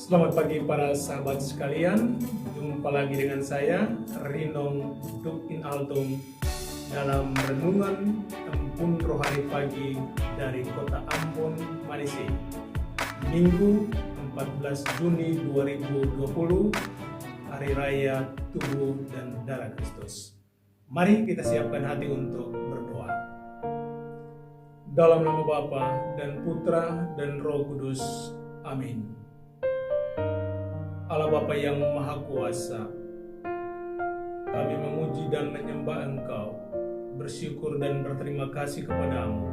Selamat pagi para sahabat sekalian, jumpa lagi dengan saya Rinong Dukin Altum dalam renungan Tempun Rohani Pagi dari Kota Ambon, Malaysia. Minggu 14 Juni 2020, Hari Raya Tubuh dan Darah Kristus. Mari kita siapkan hati untuk berdoa. Dalam nama Bapa dan Putra dan Roh Kudus. Amin. Allah Bapa yang Maha Kuasa, kami memuji dan menyembah Engkau, bersyukur dan berterima kasih kepadamu,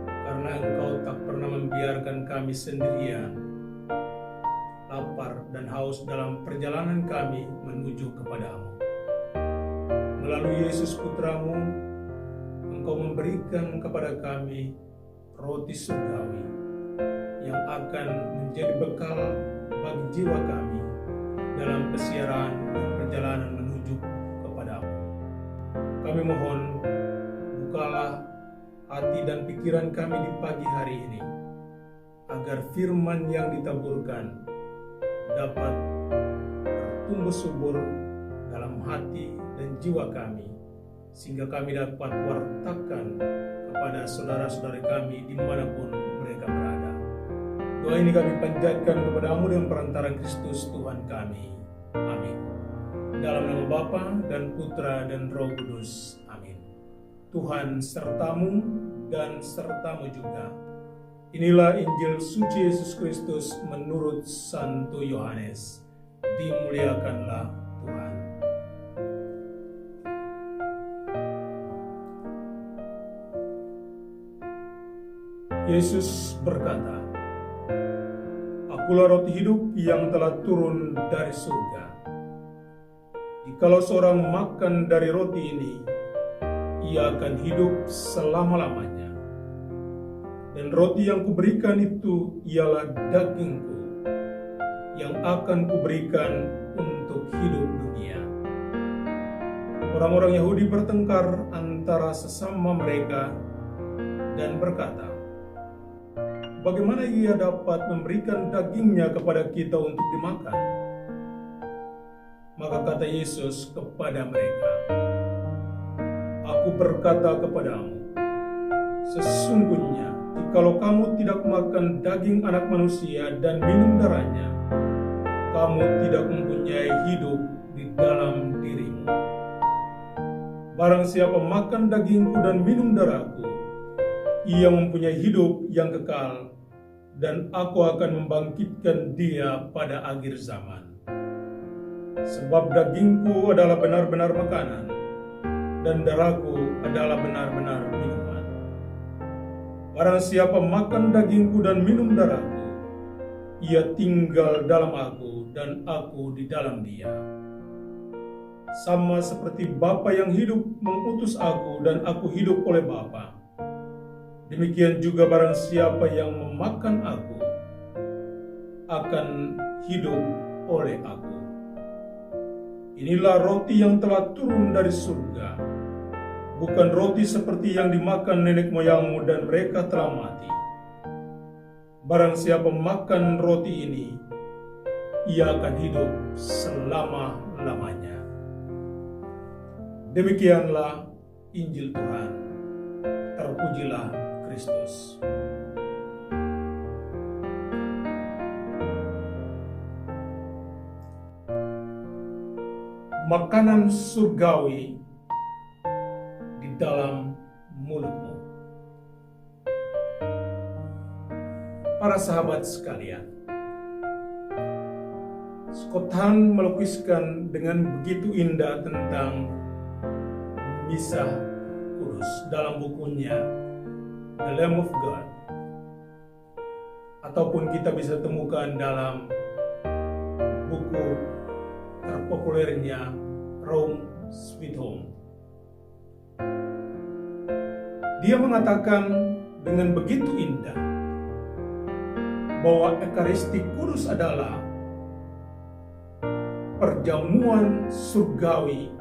karena Engkau tak pernah membiarkan kami sendirian, lapar dan haus dalam perjalanan kami menuju kepadamu. Melalui Yesus Putramu, Engkau memberikan kepada kami roti surgawi yang akan menjadi bekal bagi jiwa kami dalam kesiaran dan perjalanan menuju kepadamu. Kami mohon, bukalah hati dan pikiran kami di pagi hari ini, agar firman yang ditaburkan dapat bertumbuh subur dalam hati dan jiwa kami, sehingga kami dapat wartakan kepada saudara-saudara kami dimanapun mereka berada. Doa ini kami panjatkan kepadamu dengan perantaraan Kristus Tuhan kami. Amin. Dalam nama Bapa dan Putra dan Roh Kudus. Amin. Tuhan sertamu dan sertamu juga. Inilah Injil suci Yesus Kristus menurut Santo Yohanes. Dimuliakanlah Tuhan. Yesus berkata, "Akulah roti hidup yang telah turun dari surga. Jikalau seorang makan dari roti ini, ia akan hidup selama-lamanya. Dan roti yang kuberikan itu ialah dagingku, yang akan kuberikan untuk hidup dunia." Orang-orang Yahudi bertengkar antara sesama mereka dan berkata, "Bagaimana ia dapat memberikan dagingnya kepada kita untuk dimakan?" Maka kata Yesus kepada mereka, "Aku berkata kepadamu, sesungguhnya jikalau kamu tidak makan daging anak manusia dan minum darahnya, kamu tidak mempunyai hidup di dalam dirimu. Barang siapa makan dagingku dan minum darahku, ia mempunyai hidup yang kekal, dan aku akan membangkitkan dia pada akhir zaman. Sebab dagingku adalah benar-benar makanan, dan darahku adalah benar-benar minuman. Barang siapa makan dagingku dan minum darahku, ia tinggal dalam aku, dan aku di dalam dia. Sama seperti Bapa yang hidup mengutus aku, dan aku hidup oleh Bapa, demikian juga barang siapa yang memakan aku akan hidup oleh aku. Inilah roti yang telah turun dari surga, bukan roti seperti yang dimakan nenek moyangmu dan mereka telah mati. Barang siapa makan roti ini, ia akan hidup selama-lamanya." Demikianlah Injil Tuhan. Terpujilah Kristus. Makanan surgawi di dalam mulutmu. Para sahabat sekalian, Scott Hahn melukiskan dengan begitu indah tentang Misa Kudus dalam bukunya The Lamb of God, ataupun kita bisa temukan dalam buku terpopulernya Rome Sweet Home. Dia mengatakan dengan begitu indah bahwa Ekaristi Kudus adalah perjamuan surgawi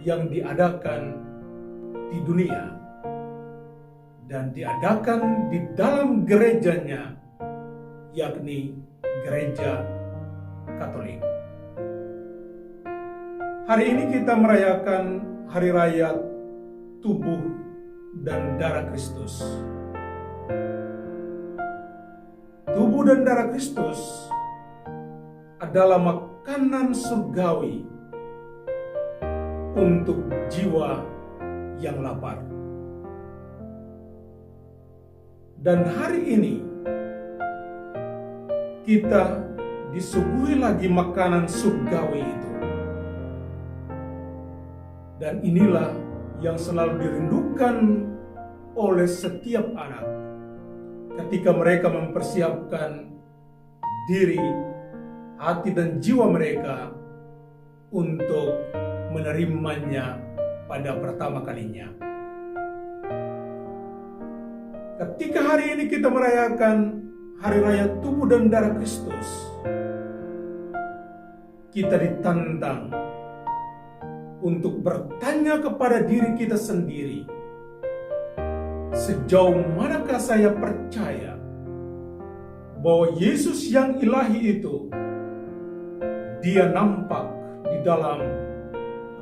yang diadakan di dunia dan diadakan di dalam gerejanya, yakni Gereja Katolik. Hari ini kita merayakan hari raya tubuh dan darah Kristus. Tubuh dan darah Kristus adalah makanan surgawi untuk jiwa yang lapar. Dan hari ini kita disuguhi lagi makanan surgawi itu. Dan inilah yang selalu dirindukan oleh setiap anak ketika mereka mempersiapkan diri, hati dan jiwa mereka untuk menerimanya pada pertama kalinya. Ketika hari ini kita merayakan hari raya tubuh dan darah Kristus, kita ditantang untuk bertanya kepada diri kita sendiri, sejauh manakah saya percaya bahwa Yesus yang ilahi itu, dia nampak di dalam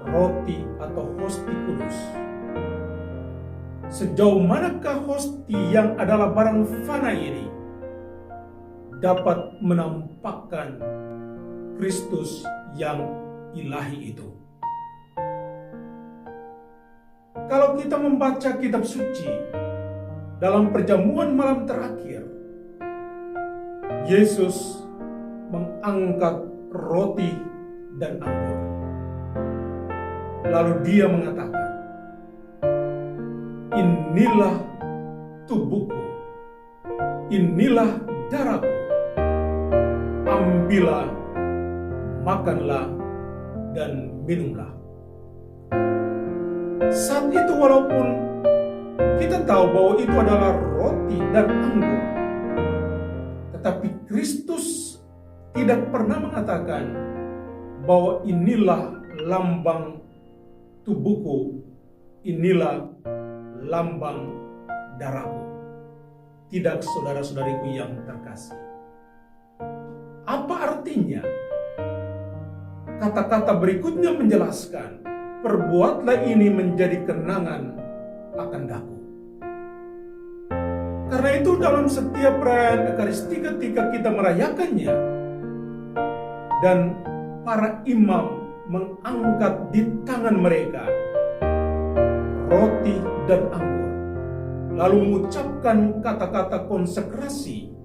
roti atau hosti kudus. Sejauh manakah hosti yang adalah barang fana ini dapat menampakkan Kristus yang ilahi itu. Kalau kita membaca kitab suci dalam perjamuan malam terakhir, Yesus mengangkat roti dan anggur. Lalu dia mengatakan, "Inilah tubuhku, inilah darahku. Ambillah, makanlah, dan minumlah." Saat itu walaupun kita tahu bahwa itu adalah roti dan anggur, tetapi Kristus tidak pernah mengatakan bahwa inilah lambang tubuhku, inilah lambang darahku. Tidak, saudara-saudariku yang terkasih. Apa artinya? Kata-kata berikutnya menjelaskan, "Perbuatlah ini menjadi kenangan akan daku." Karena itu dalam setiap perayaan Ekaristi ketika kita merayakannya dan para imam mengangkat di tangan mereka roti dan anggur, lalu mengucapkan kata-kata konsekrasi,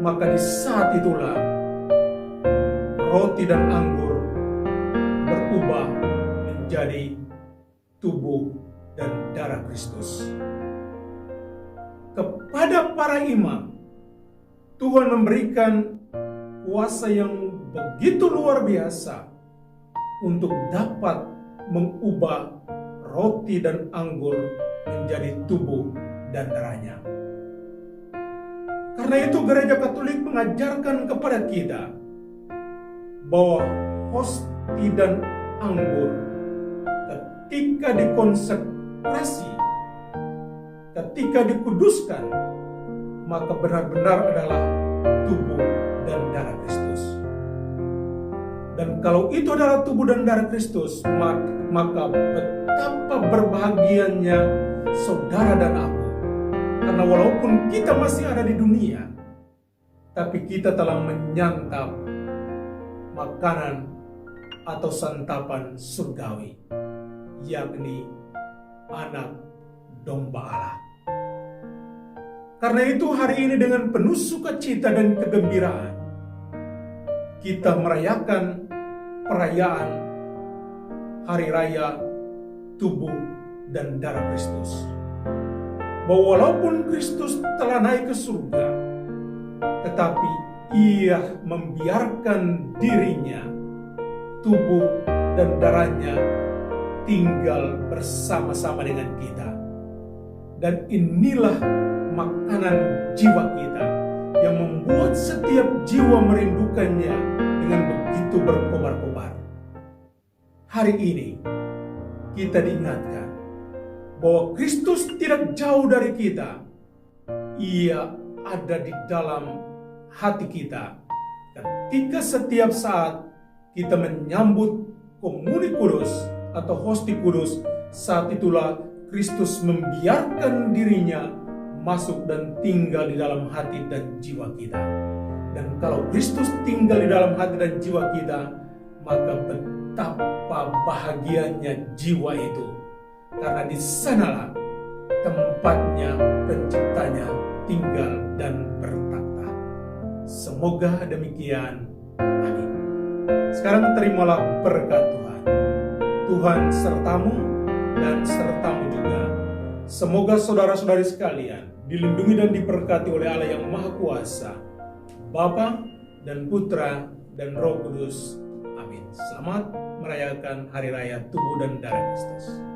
maka di saat itulah roti dan anggur berubah menjadi tubuh dan darah Kristus. Kepada para imam, Tuhan memberikan kuasa yang begitu luar biasa untuk dapat mengubah roti dan anggur menjadi tubuh dan darahnya. Karena itu Gereja Katolik mengajarkan kepada kita bahwa hosti dan anggur ketika dikonsekrasi, ketika dikuduskan, maka benar-benar adalah tubuh dan darah Kristus. Dan kalau itu adalah tubuh dan darah Kristus, maka betapa berbahagianya saudara dan aku. Karena walaupun kita masih ada di dunia, tapi kita telah menyantap makanan atau santapan surgawi, yakni anak domba Allah. Karena itu hari ini dengan penuh sukacita dan kegembiraan, kita merayakan perayaan hari raya tubuh dan darah Kristus. Bahwa walaupun Kristus telah naik ke surga, tetapi Ia membiarkan dirinya, tubuh dan darahnya tinggal bersama-sama dengan kita. Dan inilah makanan jiwa kita yang membuat setiap jiwa merindukannya dengan begitu berkobar-kobar. Hari ini kita diingatkan bahwa Kristus tidak jauh dari kita. Ia ada di dalam hati kita. Ketika setiap saat kita menyambut komuni kudus atau hosti kudus, saat itulah Kristus membiarkan dirinya masuk dan tinggal di dalam hati dan jiwa kita. Dan kalau Kristus tinggal di dalam hati dan jiwa kita, maka betapa bahagianya jiwa itu. Karena di sanalah tempatnya penciptanya tinggal dan bertakhta. Semoga demikian. Amin. Sekarang terimalah berkat Tuhan. Tuhan sertamu dan sertamu juga. Semoga saudara-saudari sekalian dilindungi dan diberkati oleh Allah yang Maha Kuasa, Bapa dan Putra dan Roh Kudus. Amin. Selamat merayakan Hari Raya Tubuh dan Darah Kristus.